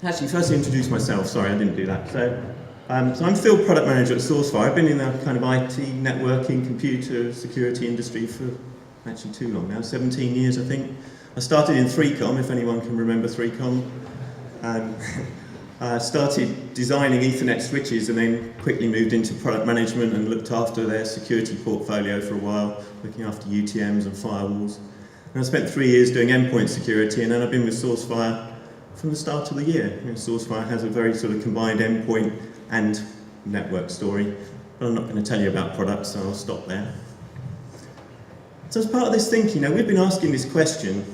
Actually, first introduce myself. Sorry, I didn't do that. So I'm Field Product Manager at SourceFire. I've been in the kind of IT, networking, computer, security industry for actually too long now, 17 years, I think. I started in 3Com, if anyone can remember 3Com. I started designing Ethernet switches and then quickly moved into product management and looked after their security portfolio for a while, looking after UTMs and firewalls. And I spent 3 years doing endpoint security, and then I've been with SourceFire from the start of the year. SourceFire has a very sort of combined endpoint and network story, but I'm not going to tell you about products, so I'll stop there. So as part of this thinking, we've been asking this question,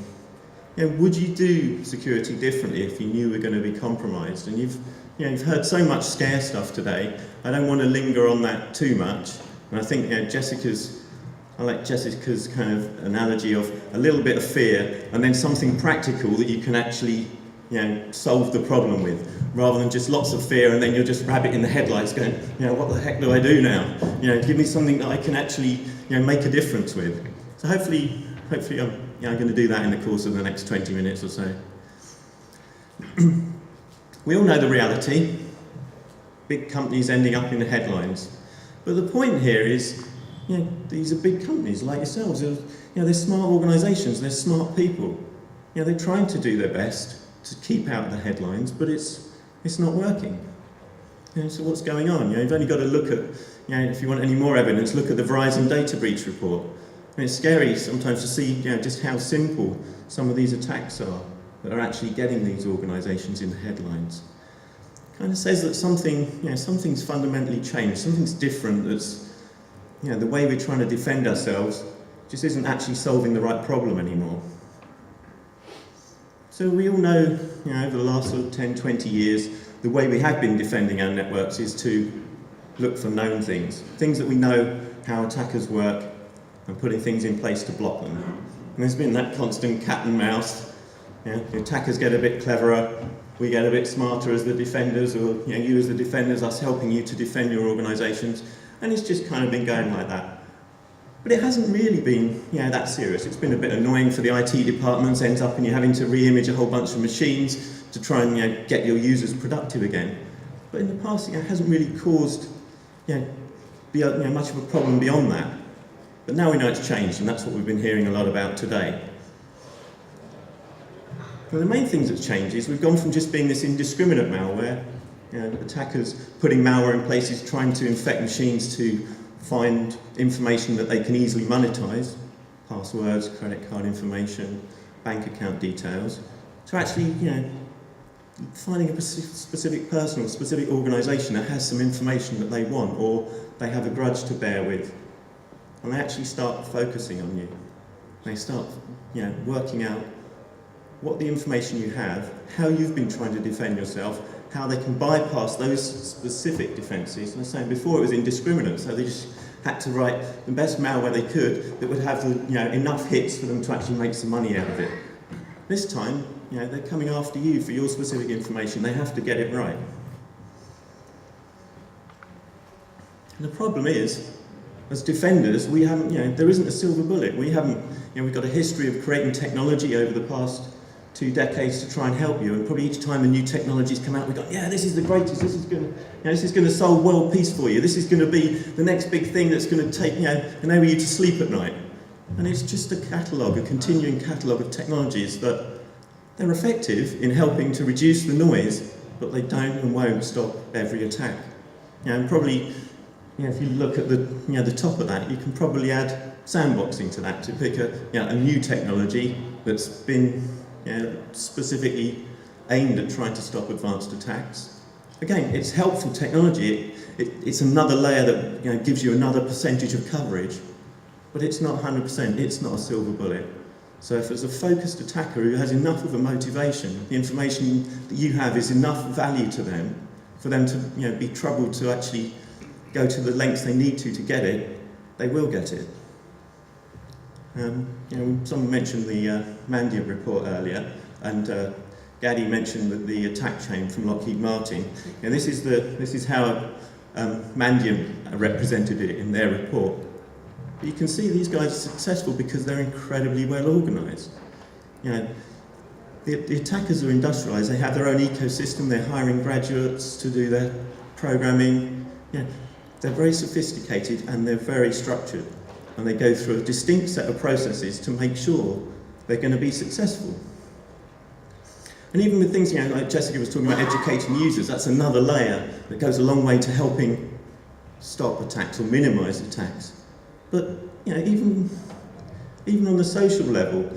would you do security differently if you knew you were going to be compromised? And you've heard so much scare stuff today. I don't want to linger on that too much. And I think I like Jessica's kind of analogy of a little bit of fear and then something practical that you can actually solve the problem with, rather than just lots of fear and then you're just rabbit in the headlights going, what the heck do I do now? Give me something that I can actually make a difference with. So hopefully I'm going to do that in the course of the next 20 minutes or so. We all know the reality, big companies ending up in the headlines. But the point here is, these are big companies like yourselves. They're smart organisations, they're smart people. They're trying to do their best to keep out the headlines, but it's not working. So what's going on? You've only got to look at, if you want any more evidence, look at the Verizon data breach report. It's scary sometimes to see just how simple some of these attacks are that are actually getting these organisations in the headlines. It kind of says that something's fundamentally changed, something's different. That's the way we're trying to defend ourselves just isn't actually solving the right problem anymore. So we all know, over the last sort of 10, 20 years, the way we have been defending our networks is to look for known things that we know how attackers work, and putting things in place to block them. And there's been that constant cat and mouse. The attackers get a bit cleverer, we get a bit smarter as the defenders, or you as the defenders, us helping you to defend your organisations, and it's just kind of been going like that. But it hasn't really been that serious. It's been a bit annoying for the IT departments, ends up in you having to re-image a whole bunch of machines to try and get your users productive again. But in the past, it hasn't really caused much of a problem beyond that. But now we know it's changed, and that's what we've been hearing a lot about today. Well, the main things that's changed is we've gone from just being this indiscriminate malware, attackers putting malware in places trying to infect machines to find information that they can easily monetize, passwords, credit card information, bank account details, to actually, finding a specific person or specific organisation that has some information that they want or they have a grudge to bear with. And they actually start focusing on you. They start, working out what the information you have, how you've been trying to defend yourself, how they can bypass those specific defences. And I was saying before, it was indiscriminate, so they just had to write the best malware they could that would have enough hits for them to actually make some money out of it. This time, they're coming after you for your specific information. They have to get it right. And the problem is, as defenders, we haven't, there isn't a silver bullet. We haven't, we've got a history of creating technology over the past 2 decades to try and help you, and probably each time a new technology's come out, we've got, this is the greatest, this is going to solve world peace for you, this is going to be the next big thing that's going to take, enable you to sleep at night. And it's just a catalogue, a continuing catalogue of technologies that they're effective in helping to reduce the noise, but they don't and won't stop every attack. And probably, if you look at the top of that, you can probably add sandboxing to that to pick a new technology that's been specifically aimed at trying to stop advanced attacks. Again, it's helpful technology. It's another layer that gives you another percentage of coverage, but it's not 100%. It's not a silver bullet. So if there's a focused attacker who has enough of a motivation, the information that you have is enough value to them for them to be troubled to actually go to the lengths they need to get it, they will get it. Someone mentioned the Mandiant report earlier, and Gaddy mentioned the attack chain from Lockheed Martin. And this is how Mandiant represented it in their report. But you can see these guys are successful because they're incredibly well organised. the attackers are industrialised. They have their own ecosystem. They're hiring graduates to do their programming. Yeah, they're very sophisticated and they're very structured. And they go through a distinct set of processes to make sure they're going to be successful. And even with things, like Jessica was talking about educating users, that's another layer that goes a long way to helping stop attacks or minimise attacks. But even on the social level,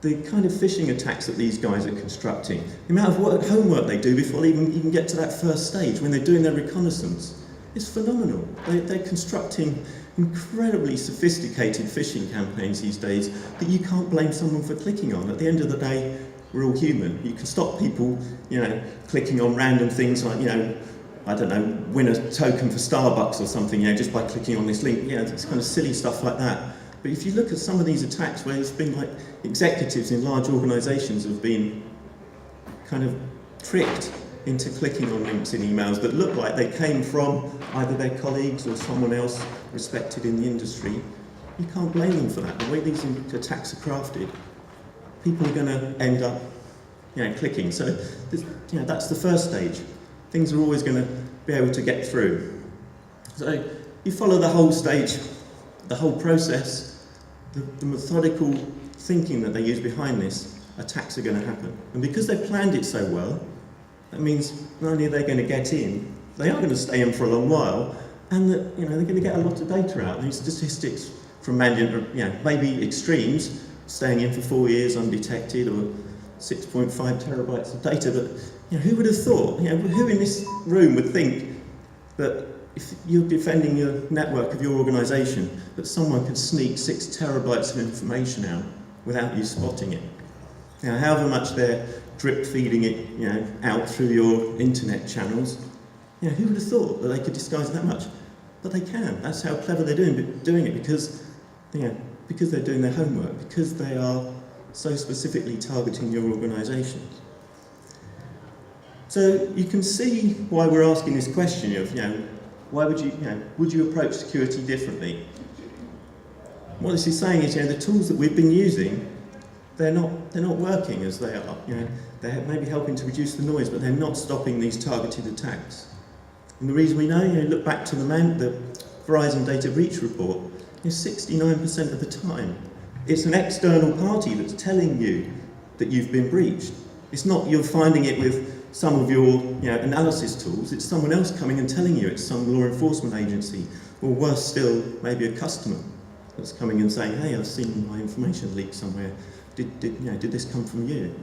the kind of phishing attacks that these guys are constructing, the amount of homework they do before they even get to that first stage, when they're doing their reconnaissance, is phenomenal. They're constructing incredibly sophisticated phishing campaigns these days that you can't blame someone for clicking on. At the end of the day, we're all human. You can stop people, clicking on random things like, I don't know, win a token for Starbucks or something, just by clicking on this link. It's kind of silly stuff like that. But if you look at some of these attacks where it's been like executives in large organisations have been kind of tricked into clicking on links in emails that look like they came from either their colleagues or someone else respected in the industry, you can't blame them for that. The way these attacks are crafted, people are going to end up clicking. So that's the first stage. Things are always going to be able to get through. So you follow the whole stage, the whole process, the methodical thinking that they use behind this, attacks are going to happen. And because they've planned it so well, that means not only are they going to get in, they are going to stay in for a long while, and that they're going to get a lot of data out. These statistics from maybe extremes, staying in for 4 years undetected, or 6.5 terabytes of data. But who would have thought? Who in this room would think that if you're defending your network of your organisation, that someone could sneak 6 terabytes of information out without you spotting it? However much they're drip feeding it, out through your internet channels, who would have thought that they could disguise that much? But they can. That's how clever they're doing it because they're doing their homework, because they are so specifically targeting your organisations. So you can see why we're asking this question of, why would you approach security differently? What this is saying is, the tools that we've been using, they're not working as they are. They're maybe helping to reduce the noise, but they're not stopping these targeted attacks. And the reason we know, look back to the Verizon data breach report, 69% of the time, it's an external party that's telling you that you've been breached. It's not you're finding it with some of your analysis tools, it's someone else coming and telling you. It's some law enforcement agency, or worse still, maybe a customer that's coming and saying, hey, I've seen my information leaked somewhere. Did this come from you?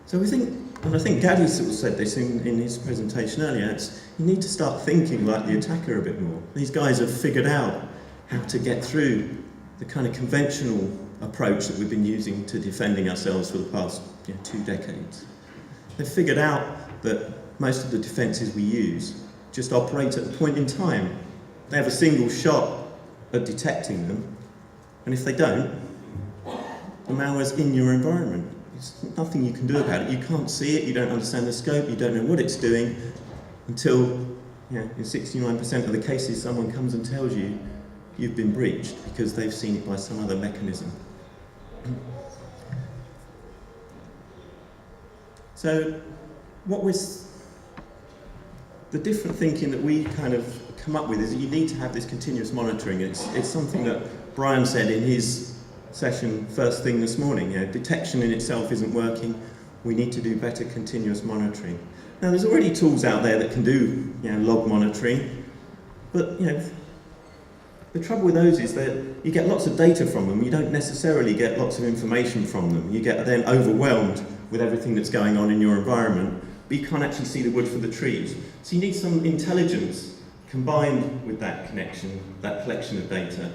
So we think, and I think Gaddy sort of said this in his presentation earlier, you need to start thinking like the attacker a bit more. These guys have figured out how to get through the kind of conventional approach that we've been using to defending ourselves for the past 2 decades. They've figured out that most of the defences we use just operate at the point in time. They have a single shot at detecting them, and if they don't, the malware's in your environment. There's nothing you can do about it. You can't see it, you don't understand the scope, you don't know what it's doing, until, in 69% of the cases, someone comes and tells you you've been breached because they've seen it by some other mechanism. So, the different thinking that we kind of come up with is that you need to have this continuous monitoring. It's something that Brian said in his session first thing this morning. Detection in itself isn't working. We need to do better continuous monitoring. Now, there's already tools out there that can do log monitoring, but the trouble with those is that you get lots of data from them. You don't necessarily get lots of information from them. You get then overwhelmed with everything that's going on in your environment, but you can't actually see the wood for the trees. So you need some intelligence combined with that connection, that collection of data.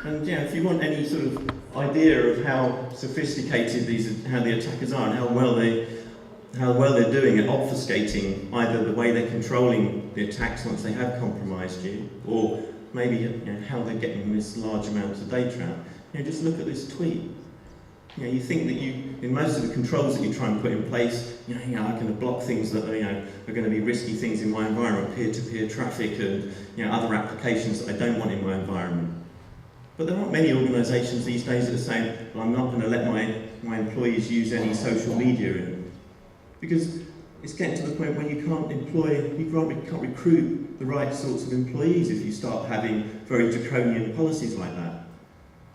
And if you want any sort of idea of how sophisticated how the attackers are and how well they're doing at obfuscating either the way they're controlling the attacks once they have compromised you, or maybe how they're getting this large amounts of data out, just look at this tweet. You think that in most of the controls that you try and put in place, I can block things that are going to be risky things in my environment, peer-to-peer traffic and other applications that I don't want in my environment. But there aren't many organisations these days that are saying, well, I'm not going to let my employees use any social media in. Because it's getting to the point where you can't recruit the right sorts of employees if you start having very draconian policies like that.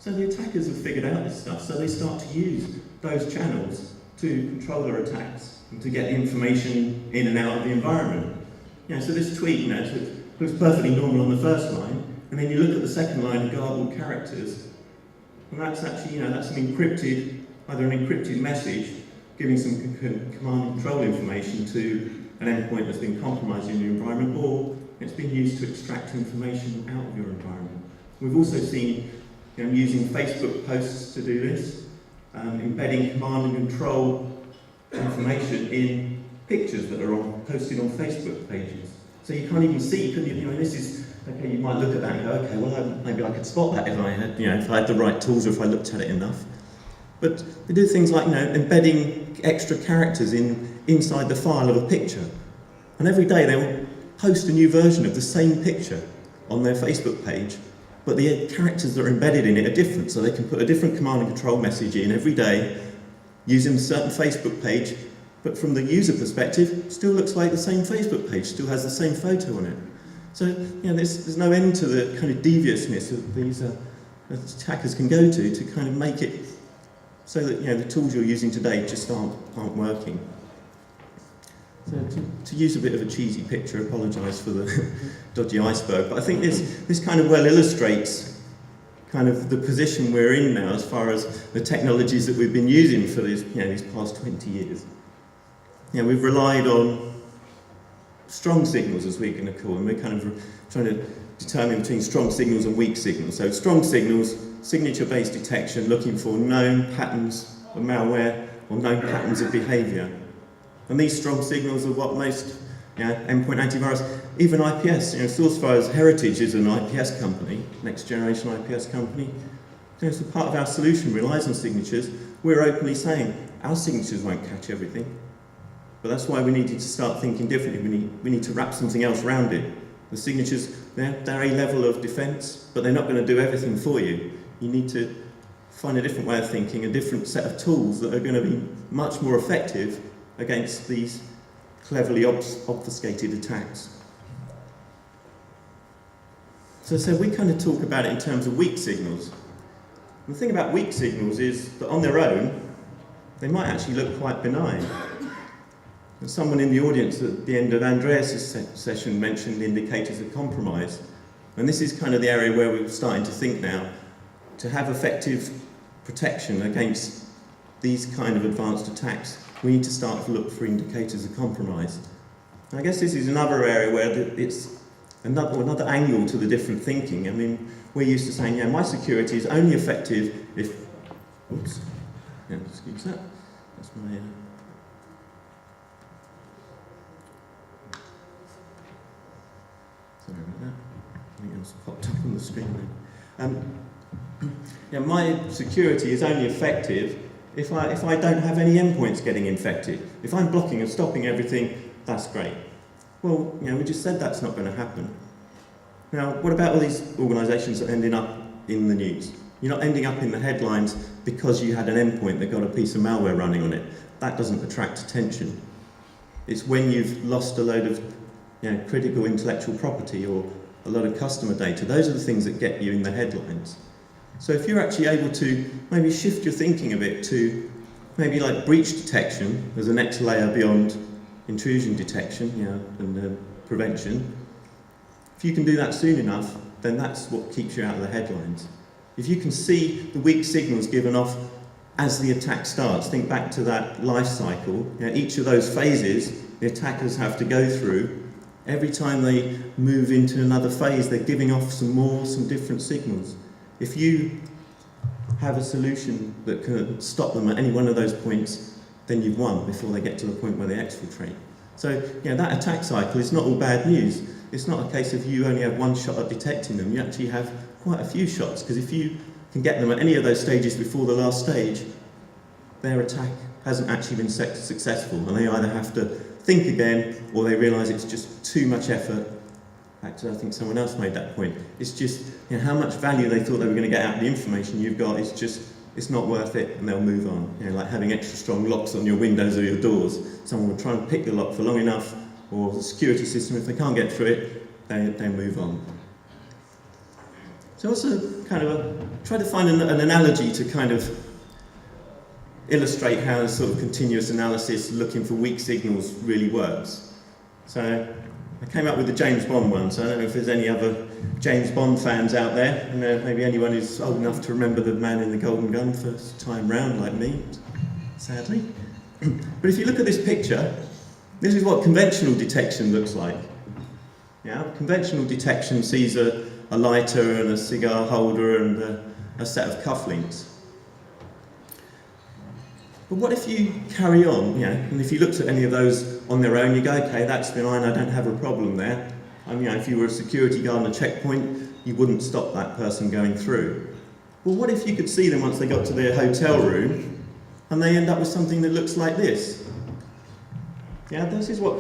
So the attackers have figured out this stuff, so they start to use those channels to control their attacks and to get information in and out of the environment. So this tweet, looks perfectly normal on the first line, and then you look at the second line of garbled characters, and that's actually, that's an encrypted, either an encrypted message giving some command and control information to an endpoint that's been compromised in your environment, or it's been used to extract information out of your environment. We've also seen using Facebook posts to do this, embedding command and control information in pictures that are posted on Facebook pages. So you can't even see, this is, okay, you might look at that and go, okay, well, maybe I could spot that if I had, if I had the right tools or if I looked at it enough. But they do things like, embedding extra characters inside the file of a picture. And every day they will post a new version of the same picture on their Facebook page, but the characters that are embedded in it are different, so they can put a different command and control message in every day using a certain Facebook page, but from the user perspective, still looks like the same Facebook page, still has the same photo on it. So, there's no end to the kind of deviousness that these attackers can go to kind of make it so that the tools you're using today just aren't working. So to use a bit of a cheesy picture, apologise for the dodgy iceberg, but I think this kind of well illustrates kind of the position we're in now as far as the technologies that we've been using for these past 20 years. We've relied on strong signals, as we're going to call them. We're kind of trying to determine between strong signals and weak signals. So strong signals, signature-based detection, looking for known patterns of malware or known patterns of behaviour. And these strong signals are what most endpoint antivirus, even IPS, SourceFire's heritage is an IPS company, next generation IPS company. So part of our solution relies on signatures. We're openly saying our signatures won't catch everything. But that's why we needed to start thinking differently. We need to wrap something else around it. The signatures, they're a level of defence, but they're not going to do everything for you. You need to find a different way of thinking, a different set of tools that are going to be much more effective against these cleverly obfuscated attacks. So we kind of talk about it in terms of weak signals. And the thing about weak signals is that on their own, they might actually look quite benign. And someone in the audience at the end of Andreas' session mentioned indicators of compromise. And this is kind of the area where we're starting to think now, to have effective protection against these kind of advanced attacks, we need to start to look for indicators of compromise. And I guess this is another area where it's another angle to the different thinking. I mean, we're used to saying, my security is only effective if... Oops. Excuse that. That's my... Sorry about that. Something else popped up on the screen there. My security is only effective if I don't have any endpoints getting infected. If I'm blocking and stopping everything, that's great. Well, we just said that's not going to happen. Now, what about all these organisations that are ending up in the news? You're not ending up in the headlines because you had an endpoint that got a piece of malware running on it. That doesn't attract attention. It's when you've lost a load of critical intellectual property or a lot of customer data. Those are the things that get you in the headlines. So if you're actually able to maybe shift your thinking a bit to maybe like breach detection as the next layer beyond intrusion detection and prevention, if you can do that soon enough, then that's what keeps you out of the headlines. If you can see the weak signals given off as the attack starts, think back to that life cycle, each of those phases the attackers have to go through. Every time they move into another phase, they're giving off some different signals. If you have a solution that can stop them at any one of those points, then you've won before they get to the point where they exfiltrate. So, that attack cycle is not all bad news. It's not a case of you only have one shot at detecting them. You actually have quite a few shots, because if you can get them at any of those stages before the last stage, their attack hasn't actually been successful, and they either have to think again, or they realise it's just too much effort fact, I think someone else made that point. It's just, you know, how much value they thought they were going to get out of the information you've got is just, it's not worth it, and they'll move on. You know, like having extra strong locks on your windows or your doors. Someone will try and pick the lock for long enough, or the security system, if they can't get through it, they move on. So also kind of try to find an analogy to kind of illustrate how this sort of continuous analysis looking for weak signals really works. So I came up with the James Bond one, so I don't know if there's any other James Bond fans out there, and maybe anyone who's old enough to remember the man in the golden gun first time round like me, sadly. But if you look at this picture, this is what conventional detection looks like. Yeah, conventional detection sees a lighter and a cigar holder and a set of cufflinks. But what if you carry on, you know, and if you looked at any of those on their own, you go, okay, that's benign, I don't have a problem there. You know, if you were a security guard on a checkpoint, you wouldn't stop that person going through. Well, what if you could see them once they got to their hotel room, and they end up with something that looks like this? Yeah, this is what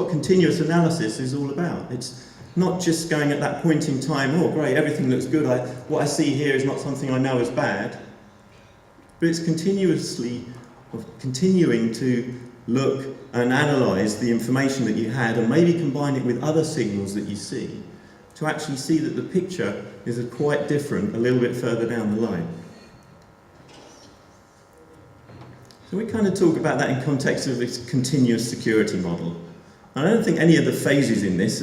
continuous analysis is all about. It's not just going at that point in time, oh great, everything looks good, what I see here is not something I know is bad. But it's continuing to look and analyse the information that you had and maybe combine it with other signals that you see to actually see that the picture is quite different a little bit further down the line. So we kind of talk about that in context of this continuous security model. And I don't think any of the phases in this,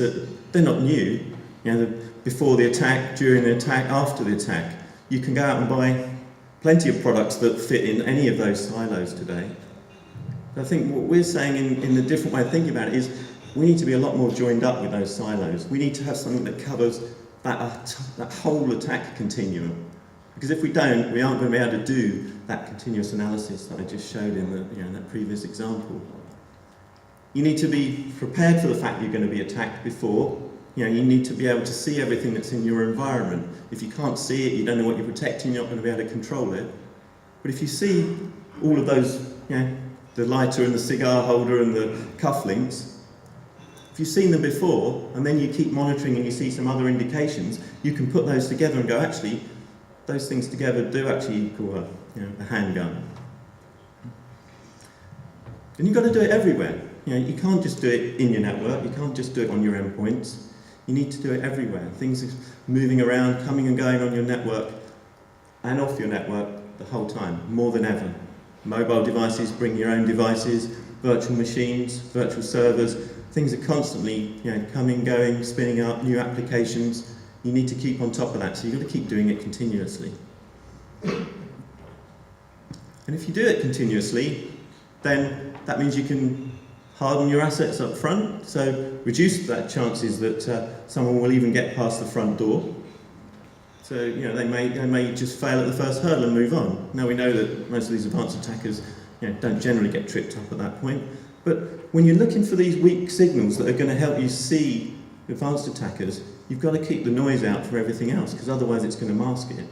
they're not new. You know, before the attack, during the attack, after the attack. You can go out and buy plenty of products that fit in any of those silos today. But I think what we're saying in a different way of thinking about it is we need to be a lot more joined up with those silos. We need to have something that covers that whole attack continuum. Because if we don't, we aren't going to be able to do that continuous analysis that I just showed in that previous example. You need to be prepared for the fact you're going to be attacked before. You know, you need to be able to see everything that's in your environment. If you can't see it, you don't know what you're protecting, you're not going to be able to control it. But if you see all of those, you know, the lighter and the cigar holder and the cufflinks, if you've seen them before, and then you keep monitoring and you see some other indications, you can put those together and go, actually, those things together do actually equal a handgun. And you've got to do it everywhere. You know, you can't just do it in your network, you can't just do it on your endpoints. You need to do it everywhere. Things are moving around, coming and going on your network and off your network the whole time, more than ever. Mobile devices, bring your own devices, virtual machines, virtual servers. Things are constantly coming, going, spinning up, new applications. You need to keep on top of that, so you've got to keep doing it continuously. And if you do it continuously, then that means you can harden your assets up front, so reduce that chances that someone will even get past the front door. So they may just fail at the first hurdle and move on. Now we know that most of these advanced attackers don't generally get tripped up at that point. But when you're looking for these weak signals that are going to help you see advanced attackers, you've got to keep the noise out for everything else, because otherwise it's going to mask it.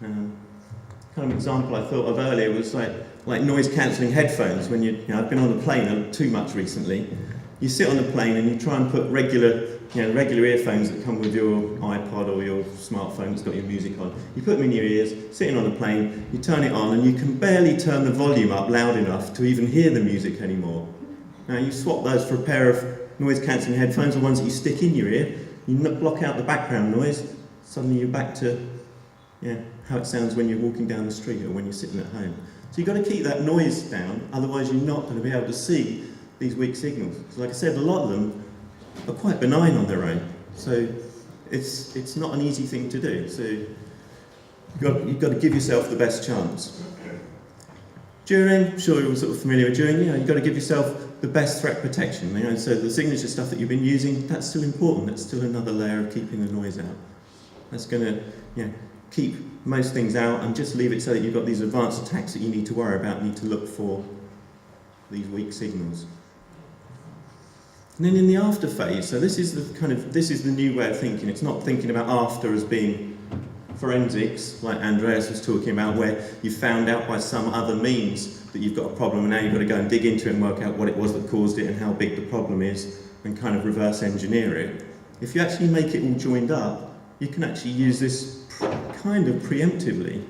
Kind of example I thought of earlier was like noise cancelling headphones. When I've been on a plane too much recently. You sit on a plane and you try and put regular earphones that come with your iPod or your smartphone that's got your music on. You put them in your ears, sitting on a plane, you turn it on, and you can barely turn the volume up loud enough to even hear the music anymore. Now you swap those for a pair of noise cancelling headphones, the ones that you stick in your ear. You block out the background noise. Suddenly you're back to how it sounds when you're walking down the street or when you're sitting at home. So you've got to keep that noise down, otherwise you're not going to be able to see these weak signals. Because like I said, a lot of them are quite benign on their own. So it's not an easy thing to do. So you've got to give yourself the best chance. During, I'm sure you're all sort of familiar with during, you've got to give yourself the best threat protection. So the signature stuff that you've been using, that's still important. That's still another layer of keeping the noise out. That's going to keep most things out and just leave it so that you've got these advanced attacks that you need to worry about, need to look for these weak signals. And then in the after phase, so this is the new way of thinking. It's not thinking about after as being forensics, like Andreas was talking about, where you found out by some other means that you've got a problem and now you've got to go and dig into it and work out what it was that caused it and how big the problem is and kind of reverse engineer it. If you actually make it all joined up, you can actually use this kind of preemptively,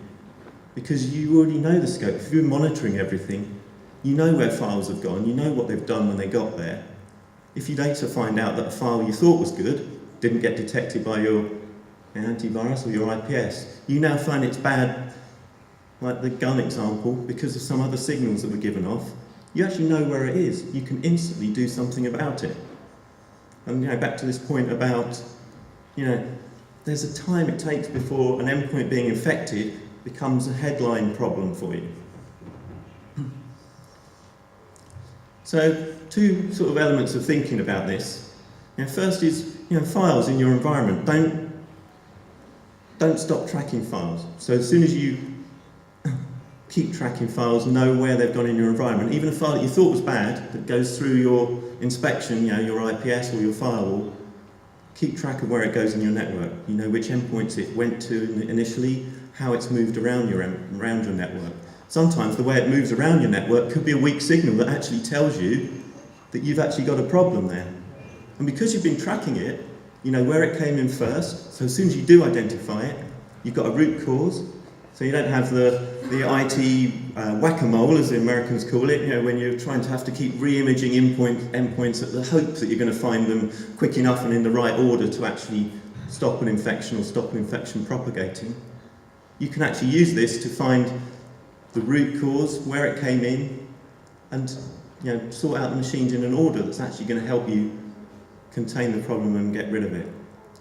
because you already know the scope. If you're monitoring everything, you know where files have gone, you know what they've done when they got there. If you later find out that a file you thought was good didn't get detected by your antivirus or your IPS, you now find it's bad, like the gun example, because of some other signals that were given off. You actually know where it is. You can instantly do something about it. And back to this point about, there's a time it takes before an endpoint being infected becomes a headline problem for you. So, two sort of elements of thinking about this. First is, files in your environment. Don't stop tracking files. So as soon as you keep tracking files, know where they've gone in your environment. Even a file that you thought was bad, that goes through your inspection, your IPS or your firewall, keep track of where it goes in your network. You know which endpoints it went to initially, how it's moved around your network. Sometimes the way it moves around your network could be a weak signal that actually tells you that you've actually got a problem there. And because you've been tracking it, you know where it came in first, so as soon as you do identify it, you've got a root cause, so you don't have the IT whack-a-mole, as the Americans call it, when you're trying to have to keep re-imaging endpoints at the hope that you're going to find them quick enough and in the right order to actually stop an infection or stop an infection propagating. You can actually use this to find the root cause, where it came in, and sort out the machines in an order that's actually going to help you contain the problem and get rid of it.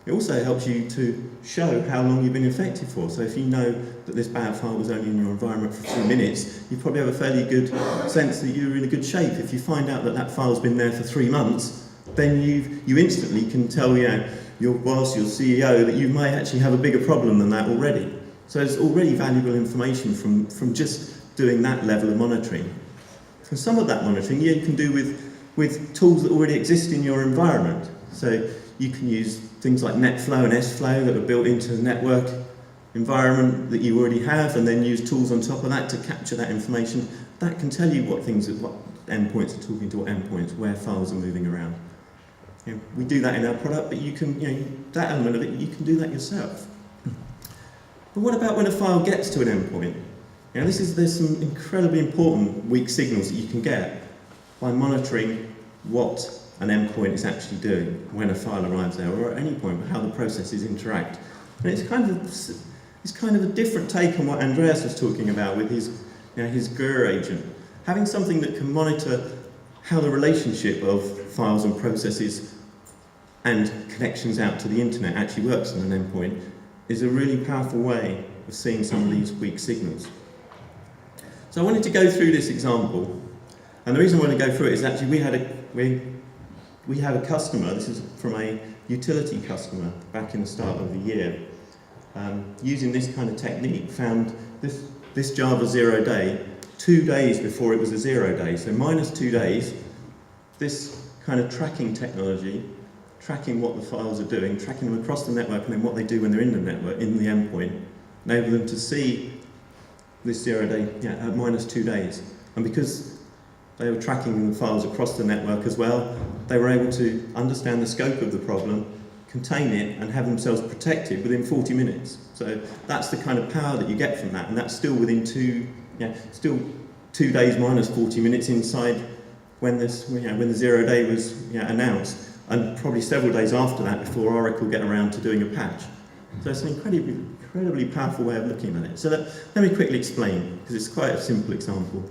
It also helps you to show how long you've been infected for. So if you know that this bad file was only in your environment for 2 minutes, you probably have a fairly good sense that you're in a good shape. If you find out that that file's been there for 3 months, then you instantly can tell your boss, your CEO, that you may actually have a bigger problem than that already. So it's already valuable information from just doing that level of monitoring. And some of that monitoring you can do with tools that already exist in your environment. So you can use things like NetFlow and SFlow that are built into the network environment that you already have, and then use tools on top of that to capture that information. That can tell you what endpoints are talking to what endpoints, where files are moving around. We do that in our product, but you can, that element of it, you can do that yourself. But what about when a file gets to an endpoint? There's some incredibly important weak signals that you can get by monitoring what an endpoint is actually doing when a file arrives there, or at any point, how the processes interact. And it's kind of a different take on what Andreas was talking about with his GUR agent. Having something that can monitor how the relationship of files and processes and connections out to the internet actually works on an endpoint is a really powerful way of seeing some of these weak signals. So I wanted to go through this example, and the reason I want to go through it is actually we had a customer, this is from a utility customer back in the start of the year, using this kind of technique, found this Java 0 day 2 days before it was a 0 day, so minus 2 days. This kind of tracking technology, tracking what the files are doing, tracking them across the network, and then what they do when they're in the network, in the endpoint, enable them to see this 0 day at minus 2 days. And because they were tracking the files across the network as well, they were able to understand the scope of the problem, contain it, and have themselves protected within 40 minutes. So that's the kind of power that you get from that, and that's still within still 2 days minus 40 minutes inside when the 0 day was announced, and probably several days after that before Oracle get around to doing a patch. So it's an incredibly powerful way of looking at it. So let me quickly explain, because it's quite a simple example.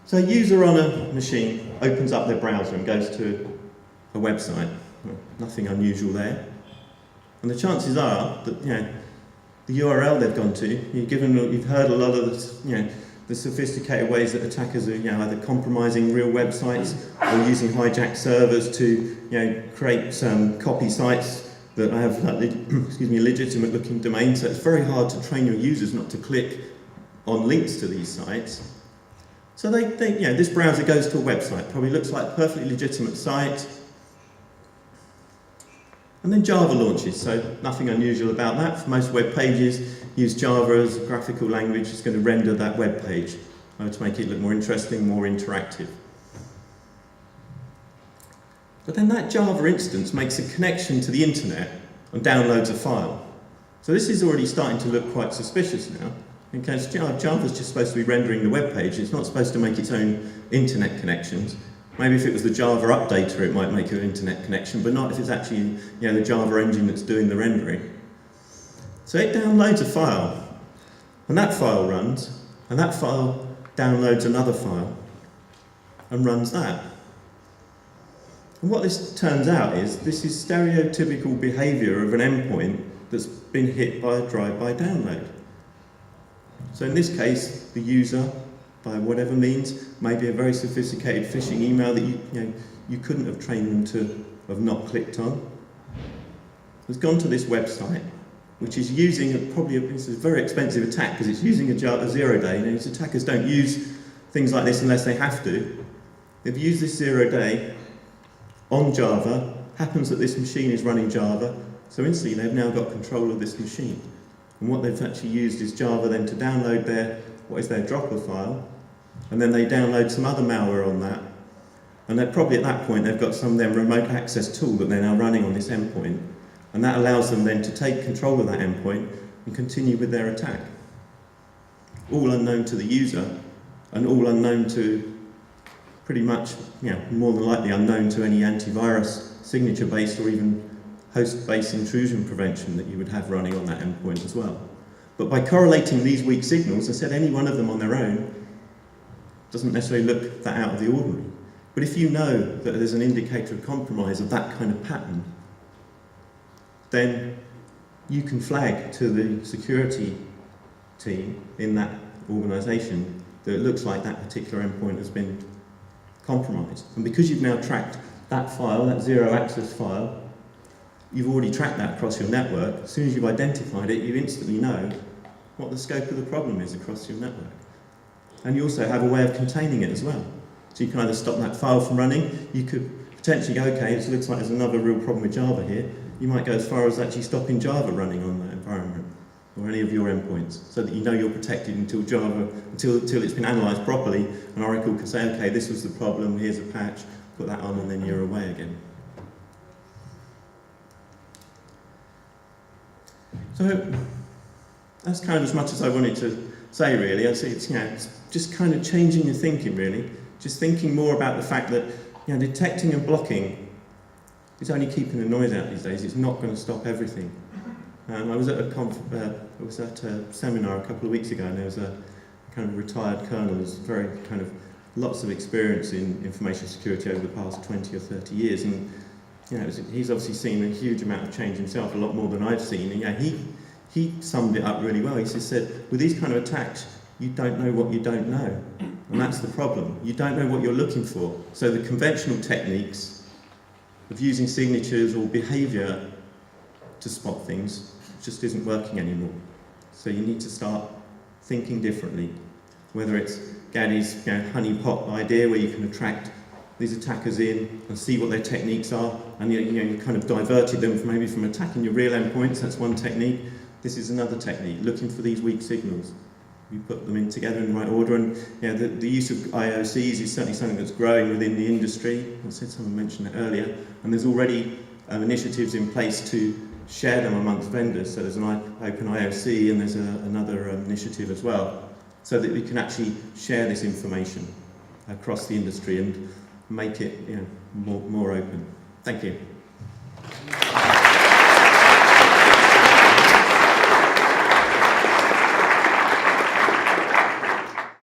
So a user on a machine opens up their browser and goes to a website. Well, nothing unusual there. And the chances are that the URL they've gone to, you've heard a lot of the sophisticated ways that attackers are either compromising real websites or using hijacked servers to create some copy sites that have legitimate looking domains. So it's very hard to train your users not to click on links to these sites. So this browser goes to a website, probably looks like a perfectly legitimate site, and then Java launches, so nothing unusual about that. For most web pages, use Java as a graphical language. It's going to render that web page to make it look more interesting, more interactive. But then that Java instance makes a connection to the internet and downloads a file. So this is already starting to look quite suspicious now, because Java's just supposed to be rendering the web page. It's not supposed to make its own internet connections. Maybe if it was the Java updater, it might make an internet connection, but not if it's actually the Java engine that's doing the rendering. So it downloads a file, and that file runs, and that file downloads another file, and runs that. And what this turns out is, this is stereotypical behaviour of an endpoint that's been hit by a drive-by download. So in this case, the user, by whatever means, maybe a very sophisticated phishing email that you couldn't have trained them to have not clicked on, has gone to this website, which is using it's a very expensive attack because it's using a 0-day. These attackers don't use things like this unless they have to. They've used this 0-day on Java. Happens that this machine is running Java, so instantly they've now got control of this machine. And what they've actually used is Java then to download their dropper file, and then they download some other malware on that. And they're probably at that point they've got some then remote access tool that they're now running on this endpoint. And that allows them then to take control of that endpoint and continue with their attack. All unknown to the user, and all unknown to pretty much, more than likely unknown to any antivirus, signature-based or even host-based intrusion prevention that you would have running on that endpoint as well. But by correlating these weak signals, I said any one of them on their own doesn't necessarily look that out of the ordinary. But if you know that there's an indicator of compromise of that kind of pattern, then you can flag to the security team in that organisation that it looks like that particular endpoint has been compromised. And because you've now tracked that file, that zero-access file, you've already tracked that across your network. As soon as you've identified it, you instantly know what the scope of the problem is across your network. And you also have a way of containing it as well. So you can either stop that file from running, you could potentially go, okay, it looks like there's another real problem with Java here. You might go as far as actually stopping Java running on that environment, or any of your endpoints, so that you know you're protected until it's been analysed properly, and Oracle can say, okay, this was the problem, here's a patch, put that on, and then you're away again. So that's kind of as much as I wanted to say, really. I'd say it's just kind of changing your thinking, really. Just thinking more about the fact that detecting and blocking is only keeping the noise out these days. It's not going to stop everything. I was at a seminar a couple of weeks ago, and there was a kind of retired colonel who's very kind of lots of experience in information security over the past 20 or 30 years, and he's obviously seen a huge amount of change himself, a lot more than I've seen. And he summed it up really well. He just said, with these kind of attacks, you don't know what you don't know, and that's the problem. You don't know what you're looking for. So the conventional techniques of using signatures or behaviour to spot things just isn't working anymore. So you need to start thinking differently. Whether it's Gaddy's honeypot idea, where you can attract these attackers in and see what their techniques are, and you kind of diverted them from attacking your real endpoints. That's one technique. This is another technique, looking for these weak signals. You put them in together in the right order, and the use of IOCs is certainly something that's growing within the industry. I said someone mentioned it earlier, and there's already initiatives in place to share them amongst vendors. So there's an open IOC, and there's another initiative as well, so that we can actually share this information across the industry and make it more open. Thank you.